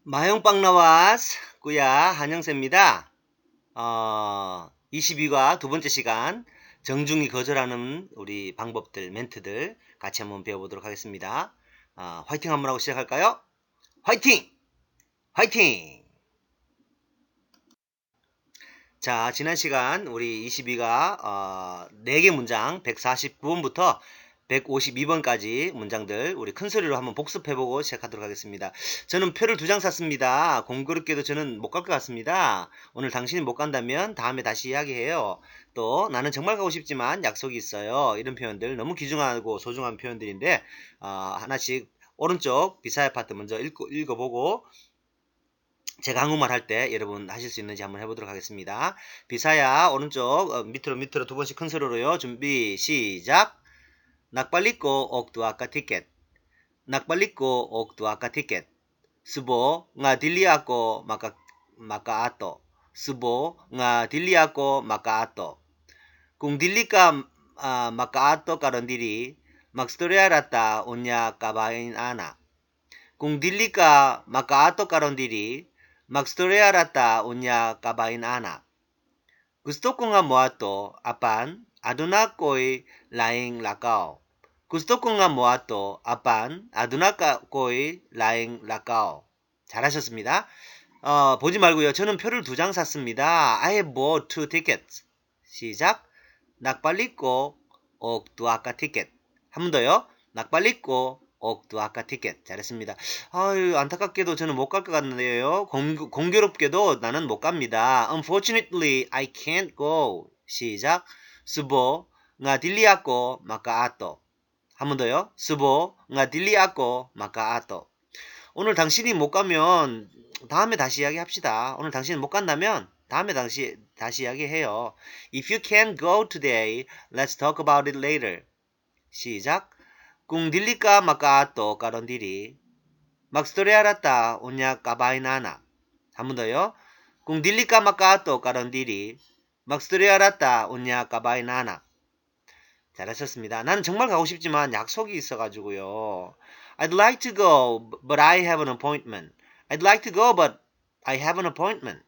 마형빵 나왔 꾸야 한영세입니다. 22과 두 번째 시간 정중히 거절하는 우리 방법들, 멘트들 같이 한번 배워보도록 하겠습니다. 화이팅 한번 하고 시작할까요? 화이팅! 화이팅! 자, 지난 시간 우리 22가 4개 문장 149번부터 152번까지 문장들 우리 큰 소리로 한번 복습해보고 시작하도록 하겠습니다. 저는 표를 2장 샀습니다. 공교롭게도 저는 못 갈 것 같습니다. 오늘 당신이 못 간다면 다음에 다시 이야기해요. 또 나는 정말 가고 싶지만 약속이 있어요. 이런 표현들 너무 귀중하고 소중한 표현들인데 하나씩 오른쪽 비사의 파트 먼저 읽어보고 제가 한국말 할 때 여러분 하실 수 있는지 한번 해보도록 하겠습니다. 비사야 오른쪽 밑으로 두 번씩 큰 소리로요. 준비 시작. Nagpaliko og duha ka ticket. Nagpaliko og duha ka ticket. Subo nga dili ako makaato. Subo nga dili ako makaato. Kung dili ka makaato karon diri, magstorya rata unya kabahin ana. Kung dili ka makaato karon diri, magstorya rata unya kabahin ana. Gusto ko nga moato apan aduna ko'y laing lakaw. Gusto ko nga moato apan aduna ko'y laing lakaw. 잘하셨습니다. 보지 말고요. 저는 표를 2장 샀습니다. I have bought 2 tickets. 시작. Nagpaliko og duha ka ticket. 한 번 더요. Nagpaliko og duha ka ticket. 잘했습니다. 아유, 안타깝게도 저는 못 갈 것 같네요. 공교롭게도 나는 못 갑니다. Unfortunately, I can't go. 시작. Subo nga dili ako makaato. 한 번 더요. Subo nga dili ako makaato. 오늘 당신이 못 가면 다음에 다시 이야기합시다. 오늘 당신이 못 간다면 다음에 다시 이야기해요. If you can't go today, let's talk about it later. 시작. Kung dili ka makaato karon diri, magstorya rata unya kabahinana. 한 번 더요. Kung dili ka makaato karon diri, magstorya rata unya kabahinana. 잘하셨습니다. 나는 정말 가고 싶지만 약속이 있어가지고요. I'd like to go, but I have an appointment. I'd like to go, but I have an appointment.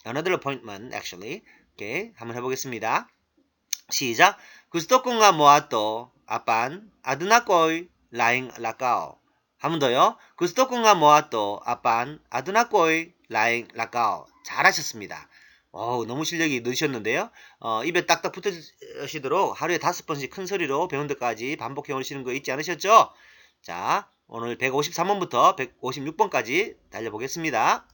Another appointment, actually. Okay, 한번 해보겠습니다. 시작. Gusto ko nga moato apan aduna ko'y laing lakaw. 한 번 더요. Gusto ko nga moato apan aduna ko'y laing lakaw. 잘하셨습니다. 너무 실력이 느셨는데요. 입에 딱딱 붙으시도록 하루에 5번씩 큰 소리로 배운 데까지 반복해 오시는 거 잊지 않으셨죠? 자, 오늘 153번부터 156번까지 달려보겠습니다.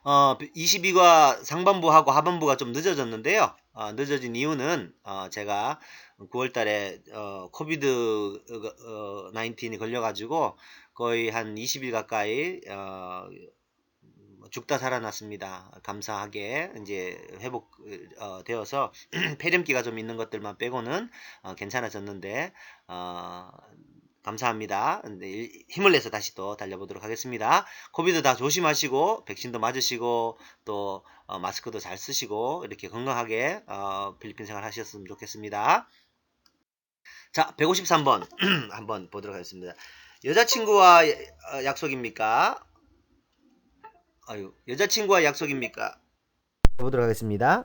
22과 상반부하고 하반부가 좀 늦어졌는데요. 늦어진 이유는 제가 9월달에 코비드 19이 걸려가지고 거의 한 20일 가까이 죽다 살아났습니다. 감사하게 이제 회복 되어서 폐렴기가 좀 있는 것들만 빼고는 괜찮아졌는데 감사합니다. 힘을 내서 다시 또 달려보도록 하겠습니다. 코비드 다 조심하시고 백신도 맞으시고 또 마스크도 잘 쓰시고 이렇게 건강하게 필리핀 생활 하셨으면 좋겠습니다. 자, 153번 한번 보도록 하겠습니다. 여자친구와 약속입니까? 여자친구와 약속입니까? 보도록 하겠습니다.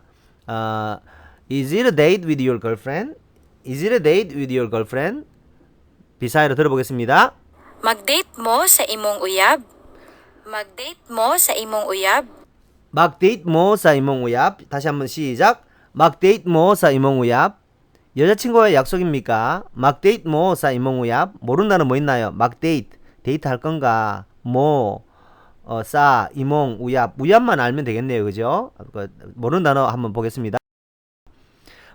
Is it a date with your girlfriend? Is it a date with your girlfriend? 비사이로 들어보겠습니다. Mag-date mo sa imong uyab. Mag-date mo sa imong uyab. mag-date mo sa imong uyab. 다시 한번 시작. mag-date mo sa imong uyab. 여자친구와 약속입니까? mag-date mo sa imong uyab. 모르는 단어 뭐 있나요? mag-date. 데이트 할 건가? 뭐 싸, 이몽, 우얍. 우얍만 알면 되겠네요. 그죠? 모르는 단어 한번 보겠습니다.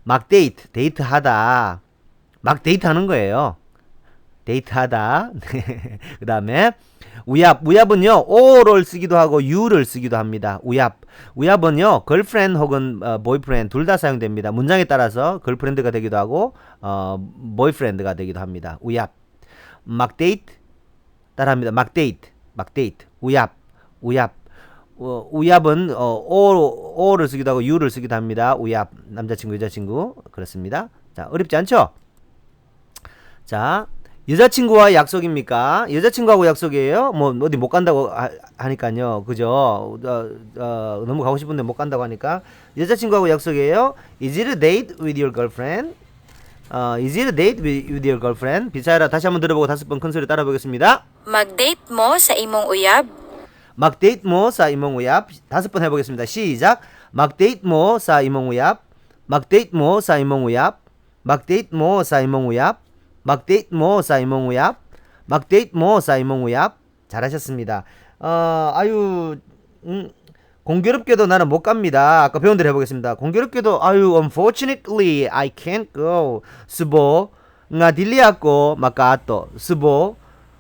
막 데이트 하다. 막 데이트 하는 거예요. 데이트 하다. 그 다음에 우얍은요, 오를 쓰기도 하고 유를 쓰기도 합니다. 우얍은요, girlfriend 혹은 boyfriend 둘 다 사용됩니다. 문장에 따라서 girlfriend가 되기도 하고 boyfriend가 되기도 합니다. 우얍. 막 데이트 따라합니다. 막 데이트. 우얍. 우얍은 오를 쓰기도 하고 유를 쓰기도 합니다. 우얍. 남자친구, 여자친구. 그렇습니다. 자, 어렵지 않죠? 자, 여자친구와 약속입니까? 여자친구하고 약속이에요? 뭐 어디 못 간다고 하니까요. 그죠? 너무 가고 싶은데 못 간다고 하니까 여자친구하고 약속이에요? Is it a date with your girlfriend? Is it a date with your girlfriend? 비사이라 다시 한번 들어보고 5번 큰 소리 따라 보겠습니다. Mag-date mo sa imong uyab. mag-date mo sa imong uyab. 5번 해보겠습니다. 시작. mag-date mo sa imong uyab. mag-date mo sa imong uyab. mag-date mo sa imong uyab. mag-date mo sa imong uyab. mag-date mo sa imong uyab. 잘하셨습니다. 아유, 공교롭게도 나는 못 갑니다. 아까 배운 대로 해보겠습니다. 공교롭게도 unfortunately I can't go. 스보 nga dili ako makato. 스보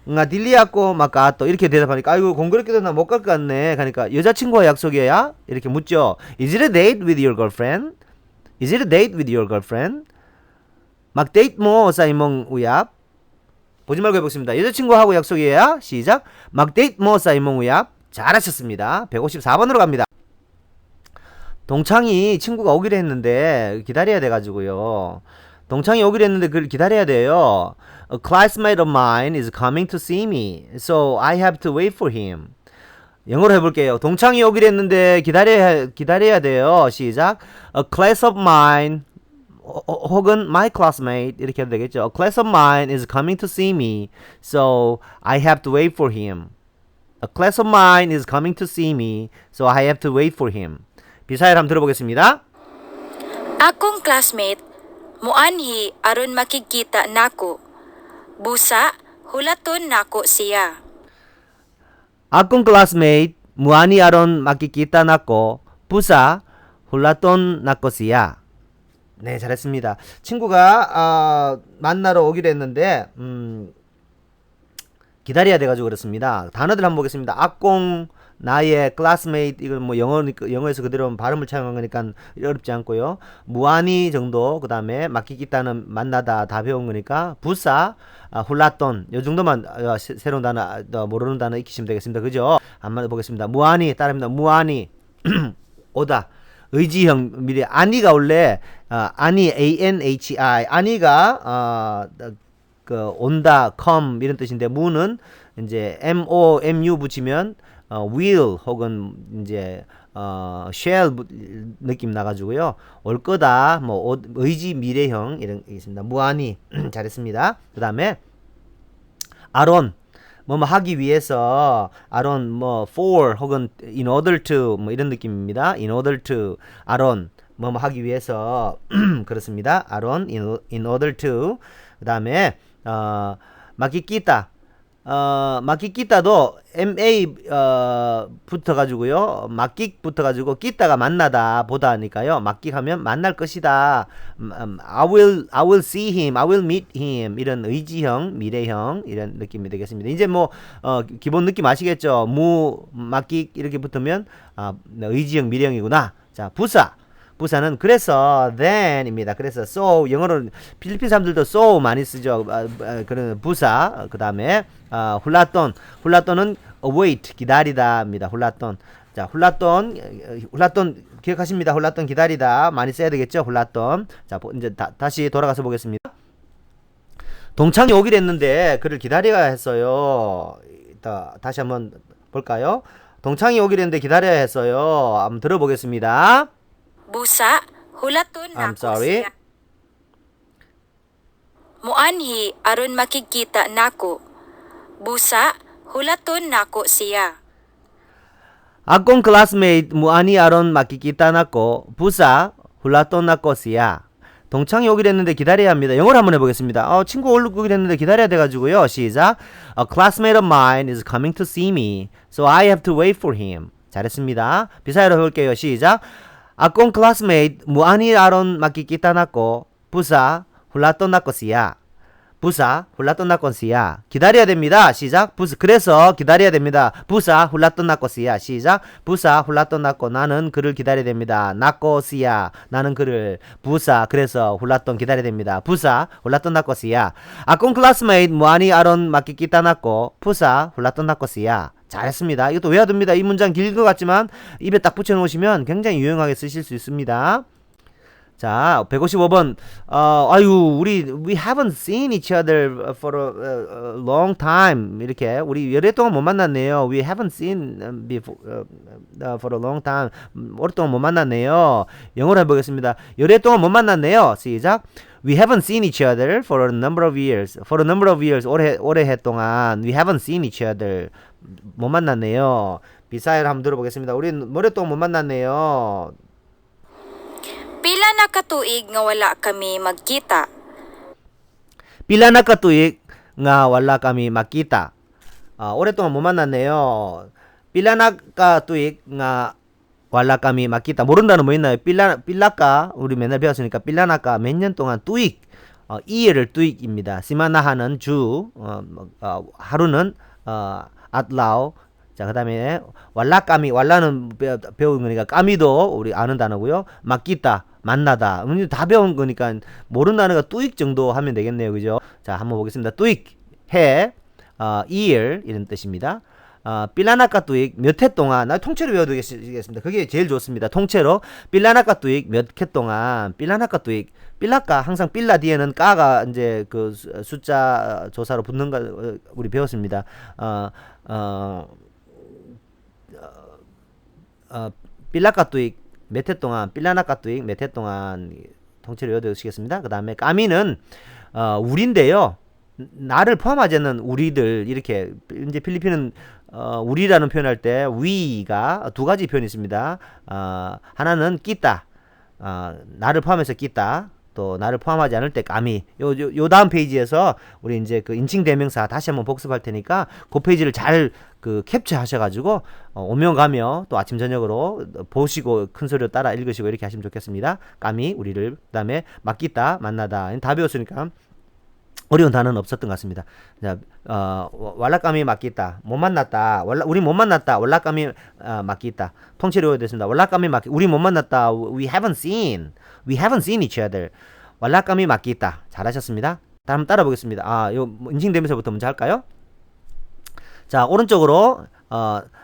nga dili ako makato. 이렇게 대답하니까 아이고 공교롭게도 나 못 갈 것 같네. 그러니까 여자친구와 약속이야? 이렇게 묻죠. Is it a date with your girlfriend? Is it a date with your girlfriend? mag-date mo sa imong uyab. 보지 말고 해보겠습니다. 여자친구하고 약속이야? 시작. mag-date mo sa imong uyab. 잘하셨습니다. 154번으로 갑니다. 동창이 친구가 오기로 했는데 기다려야 돼가지고요. 동창이 오기로 했는데 그걸 기다려야 돼요. A classmate of mine is coming to see me, so I have to wait for him. 영어로 해볼게요. 동창이 오기로 했는데 기다려야 돼요. 시작. A class of mine 혹은 my classmate 이렇게 해도 되겠죠. A class of mine is coming to see me, so I have to wait for him. A class of mine is coming to see me, so I have to wait for him. 비사일 한번 들어보겠습니다. Akong classmate, muanhi aron makikita nako. Busa, hulaton nako siya. akong classmate muani aron makikita nako busa hulaton nako siya. 네, 잘했습니다. 친구가 만나러 오기로 했는데 기다려야 돼가지고 그렇습니다. 단어들 한번 보겠습니다. 악공, 나의 classmate, 이건 뭐 영어에서 그대로 발음을 차용한 거니까 어렵지 않고요. 무한히 정도, 그 다음에 맡기기다는 만나다 다 배운 거니까 부사, 훌라돈 요 정도만 새로운 단어 모르는 단어 익히시면 되겠습니다. 그죠? 한번 보겠습니다. 무한히 따라합니다. 무한히 오다. 의지형 미래 아니가 원래 아니 anhi 아니가 그 온다 come 이런 뜻인데 무는 이제 mu 붙이면 will 혹은 이제 shall 느낌 나가지고요. 올 거다 뭐 의지 미래형 이런 게 있습니다. 무한히 잘했습니다. 그 다음에 아론 뭐 하기 위해서 아론 뭐 for 혹은 in order to 뭐 이런 느낌입니다. in order to 아론 뭐 하기 위해서 그렇습니다. 아론 in order to 그 다음에 마키키타 마키키타도 ma 붙어가지고요. 막킥 붙어가지고 끼다가 만나다 보다니까요. 막킥하면 만날 것이다. I will see him, I will meet him 이런 의지형, 미래형 이런 느낌이 되겠습니다. 이제 뭐 기본 느낌 아시겠죠? 막킥 이렇게 붙으면 의지형, 미래형이구나. 자, 부사는 그래서 then입니다. 그래서 so 영어로 필리핀 사람들도 so 많이 쓰죠. 그런 부사 그 다음에 훌라돈은 await 기다리다입니다. 훌라돈 자 훌라돈 기억하십니다. 훌라돈 기다리다 많이 써야 되겠죠. 훌라돈 자 이제 다시 돌아가서 보겠습니다. 동창이 오기로 했는데 그를 기다려야 했어요. 다시 한번 볼까요? 동창이 오기로 했는데 기다려야 했어요. 한번 들어보겠습니다. Busa, hulaton I'm nako sorry. siya. Muanhi aron makikita nako. Busa, hulaton nako siya. akong classmate 무안이 아론 makikita nako 부사 훌라톤 nako siya. 동창이 오기로 했는데 기다려야 합니다. 영어로 한번 해보겠습니다. 친구 오기로 했는데 기다려야 돼가지고요. 시작. A classmate of mine is coming to see me, so I have to wait for him. 잘했습니다. 비사이로 해볼게요. 시작. akong classmate 무안이 아론 makikita nako 부사 훌라톤 nako siya. 부사 훌라톤 nako siya. 기다려야 됩니다. 시작. 부사 그래서 기다려야 됩니다. 부사 훌라톤 nako siya. 시작. 부사 훌라톤 nako 나는 그를 기다려야 됩니다. nako siya 나는 그를 부사 그래서 훌라톤 기다려야 됩니다. 부사 훌라톤 nako siya. akong classmate 무안이 아론 makikita nako 부사 훌라톤 nako siya. 잘했습니다. 이것도 외워둡니다. 이 문장 길 것 같지만 입에 딱 붙여놓으시면 굉장히 유용하게 쓰실 수 있습니다. 자, 155번. we haven't seen each other for a long time. 이렇게 우리 오랫동안 못 만났네요. We haven't seen before for a long time. 오랫동안 못 만났네요. 영어로 해보겠습니다. 오랫동안 못 만났네요. 시작. We haven't seen each other for a number of years. For a number of years. 오래 동안 we haven't seen each other. 못 만났네요. 비사일 한번 들어보겠습니다. 우리 오랫동안 못 만났네요. Pila na ka tuig nga wala kami magkita. Pila na ka tuig nga wala kami makita. 오랫동안 못 만났네요. Pila na ka tuig nga wala kami makita. 모른다는 뭐 있나요? 필라까 우리 맨날 배웠으니까 필라나까 몇 년 동안 tuig. 이해를 tuig입니다. 시마나하는 주, 하루는 atlaw. 자, 그 다음에 왈라까미, 왈라는 배운 거니까 까미도 우리 아는 단어고요. 막기다, 만나다. 다 배운 거니까 모르는 단어가 뚜익 정도 하면 되겠네요. 그죠? 자, 한번 보겠습니다. 뚜익, 해, year 이런 뜻입니다. 필라나카 뚜익 몇 해 동안, 나 통째로 외워두겠습니다. 그게 제일 좋습니다. 통째로 필라나카 뚜익 몇 해 동안, 필라나카 뚜익, 필라까 항상 필라 뒤에는 까가 이제 그 숫자 조사로 붙는 거 우리 배웠습니다. 필라카 뚜익 몇 해 동안, 필라나카 뚜익 몇 해 동안 통째로 외워두시겠습니다. 그 다음에 까미는 우리인데요. 나를 포함하지 않는 우리들 이렇게 이제 필리핀은 우리라는 표현할 때 we가 두 가지 표현이 있습니다. 하나는 끼다, 나를 포함해서 끼다. 또 나를 포함하지 않을 때 까미. 요 다음 페이지에서 우리 이제 그 인칭 대명사 다시 한번 복습할 테니까 그 페이지를 잘 그 캡처하셔가지고 오며 가며 또 아침 저녁으로 보시고 큰 소리로 따라 읽으시고 이렇게 하시면 좋겠습니다. 까미 우리를, 그다음에 맡기다 만나다 다 배웠으니까 어려운 단어는 없었던 것 같습니다. 자, 왈라까미 맡기다 못 만났다. 우리 못 만났다. 왈라까미 맡기다 통째로 외워야 됐습니다. 왈라까미 맡기 우리 못 만났다. We haven't seen each other. 왈라까미 맡기다 잘하셨습니다. 다음 따라 보겠습니다. 요 인칭 대명사부터 먼저 할까요? 자, 오른쪽으로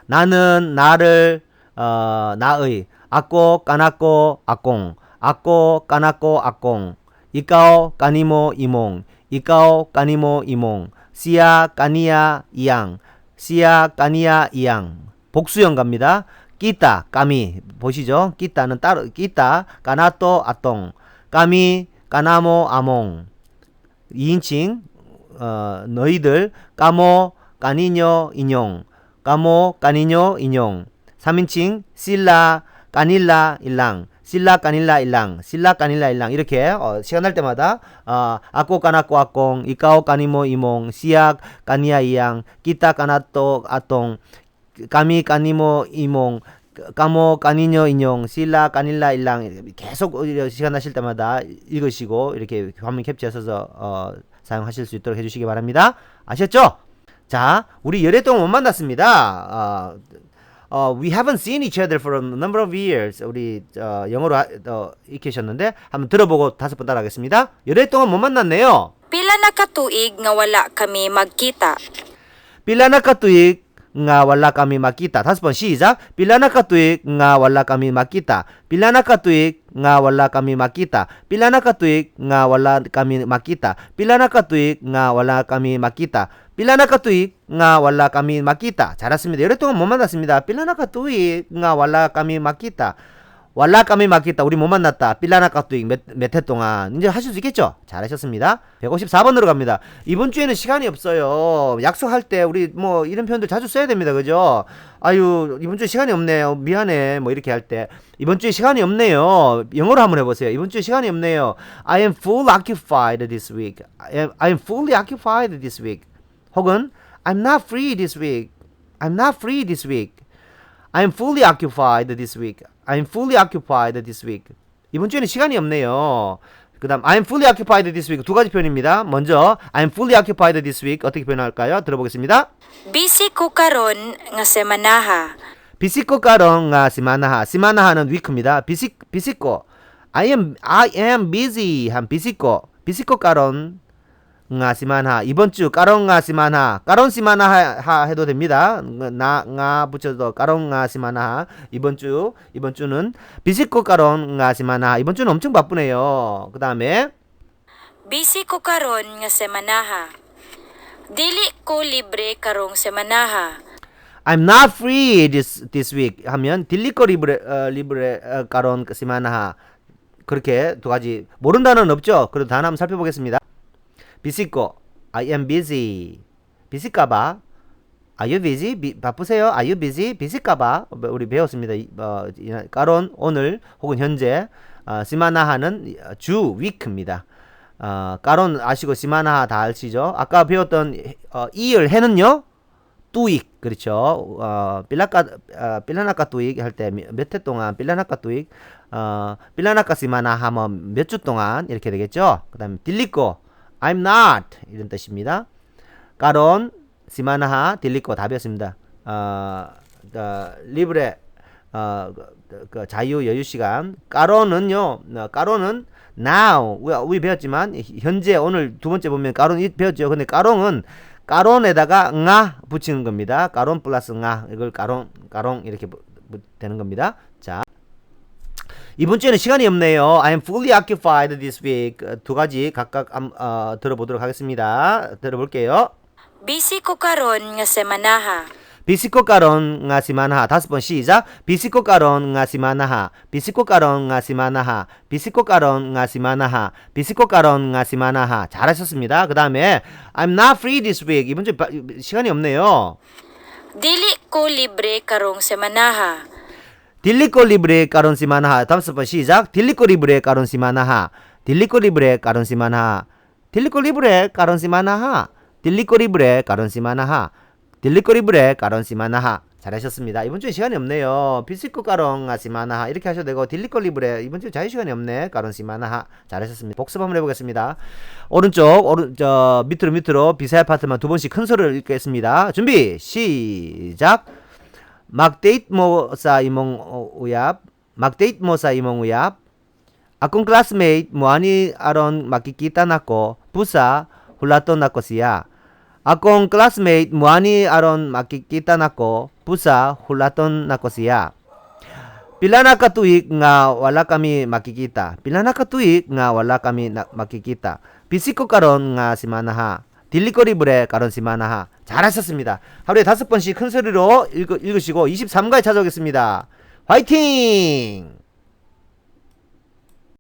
나는, 나를, 나의, 아꼬, 까나꼬, 아꽁, 아꼬, 까나꼬, 아꽁, 이까오, 까니모, 이몽, 이까오, 까니모, 이몽, 시야, 까니야, 이양, 시야, 까니야, 이양. 복수형 갑니다. 끼따, 까미. 보시죠? 끼따는 따로, 끼따, 까나또, 아똥, 까미, 까나모, 아몽. 2인칭, 너희들, 까모, 까니뇨, 인용, 까모, 까니뇨, 인용. 3인칭, 실라, 까닐라, 일랑, 실라, 까닐라, 일랑, 실라, 까닐라, 일랑. 이렇게, 시간 날 때마다, 아꼬, 까나꼬, 아꽁, 이까오, 까니모, 이몽, 시약, 까니야, 이양, 끼따, 까나또, 아똥, 까미, 까니모, 이몽, 까모, 까니뇨, 인용, 실라, 까닐라, 일랑. 계속 시간 나실 때마다 읽으시고, 이렇게 화면 캡처해서, 사용하실 수 있도록 해주시기 바랍니다. 아셨죠? 자, 우리 열애 동안 못 만났습니다. We haven't seen each other for a number of years. 우리 영어로 익히셨는데 한번 들어보고 5번 따라하겠습니다. 열애 동안 못 만났네요. Pila na ka tuig nga wala kami magkita. Pila na ka tuig nga wala kami makita. 5번 시작. Pila na ka tuig nga wala kami makita. Pila na ka tuig nga wala kami makita. Pila na ka tuig nga wala kami makita. Pila na ka tuig nga wala kami makita. 필라나카 tuig nga wala kami makita. 잘했습니다. 오랫동안 못 만났습니다. 필라나카 tuig nga wala kami makita. wala kami makita. 우리 못 만났다. 필라나카 tuig 몇 해 동안. 이제 하실 수 있겠죠? 잘하셨습니다. 154번으로 갑니다. 이번 주에는 시간이 없어요. 약속할 때 우리 뭐 이런 표현들 자주 써야 됩니다. 그죠? 아유, 이번 주에 시간이 없네요. 미안해. 뭐 이렇게 할 때. 이번 주에 시간이 없네요. 영어로 한번 해보세요. 이번 주에 시간이 없네요. I am fully occupied this week. I am fully occupied this week. 혹은 I'm not free this week. I'm not free this week. I'm fully occupied this week. I'm fully occupied this week. 이번 주에는 시간이 없네요. 그 다음 I'm fully occupied this week. 두 가지 표현입니다. 먼저 I'm fully occupied this week. 어떻게 표현할까요? 들어보겠습니다. Busy ko karon nga semanaha. 비시코 까롱 nga 시마나하. 시마나하는 week입니다. 비시코 I am busy 한 비시코 까론 nga simanha. 이번 주 까론 nga simanha. 까론 simanha 해도 됩니다. nga 붙여도 까론 nga simanha. 이번 주는 비시코 까론 nga simanha. 이번 주는 엄청 바쁘네요. 그 다음에 Busy ko karon nga semanaha. Dili ko libre karong semanaha. I'm not free this week 하면 딜리코 리브레 까론 simanha. 그렇게 두 가지 모르는 단어는 없죠. 그래도 단어 한번 살펴보겠습니다. 비시코 I am busy. 비시까봐 Are you busy? 바쁘세요? Are you busy? 비시까봐 우리 배웠습니다. 까론 오늘 혹은 현재 시마나하는 주 위크입니다. 까론 아시고 시마나하 다 아시죠? 아까 배웠던 이을 해는요 뚜익 그렇죠. 빌라나카 뚜익 할 때 몇 해 동안 빌라나카 뚜익 빌라나카 시마나 하면 몇 주 동안 이렇게 되겠죠. 그 다음에 딜리코 I'm not 이런 뜻입니다. 까론 시마나하 딜리코 다 배웠습니다. 리브레 그 자유 여유 시간 까론은요 까론은 now 우리 배웠지만 현재 오늘 두 번째 보면 까론 배웠죠. 근데 까론은 까론에다가 nga 붙이는 겁니다. 까론 플러스 nga 이걸 까론 이렇게 되는 겁니다. 자 이번 주에는 시간이 없네요. I'm fully occupied this week. 두 가지 각각 들어보도록 하겠습니다. 들어볼게요. Busy ko karon nga semanaha. 비시코 까론 nga simanha. 다섯 번 시작. 비시코 까론 nga simanha. 비시코 까론 nga simanha. 비시코 까론 nga simanha. 비시코 까론 nga simanha. 잘하셨습니다. 그 다음에 I'm not free this week. 이번 주 시간이 없네요. Dili ko libre karong semanaha. 딜리코 리브레 까론 simanha. 다섯 번 시작. 딜리코 리브레 까론 simanha. 딜리코 리브레 까론 simanha. 딜리코 리브레 까론 simanha. 딜리코 리브레 까론 simanha. 딜리코 리브레 까론 simanha. 잘하셨습니다. 이번 주에 시간이 없네요. 비시코 까론 simanha 이렇게 하셔도 되고 딜리코 리브레 이번 주에 자유 시간이 없네. 까론 simanha. 잘하셨습니다. 복습 한번 해보겠습니다. 저 밑으로 비사야 파트만 두 번씩 큰 소리를 읽겠습니다. 준비 시작. Magdate mo sa imong uyab. Magdate mo sa imong uyab. Akong classmate mo ani aron makikita nako. Pusa hulaton nako siya. Akong classmate mo ani aron makikita nako. Pusa hulaton nako siya. Pila na ka tuig nga wala kami makikita. Pila na ka tuig nga wala kami makikita. Bisiko karon nga simanha. 딜리코 리브레 까론 simanha. 잘하셨습니다. 하루에 5번씩 큰 소리로 읽으시고 23가에 찾아오겠습니다. 화이팅!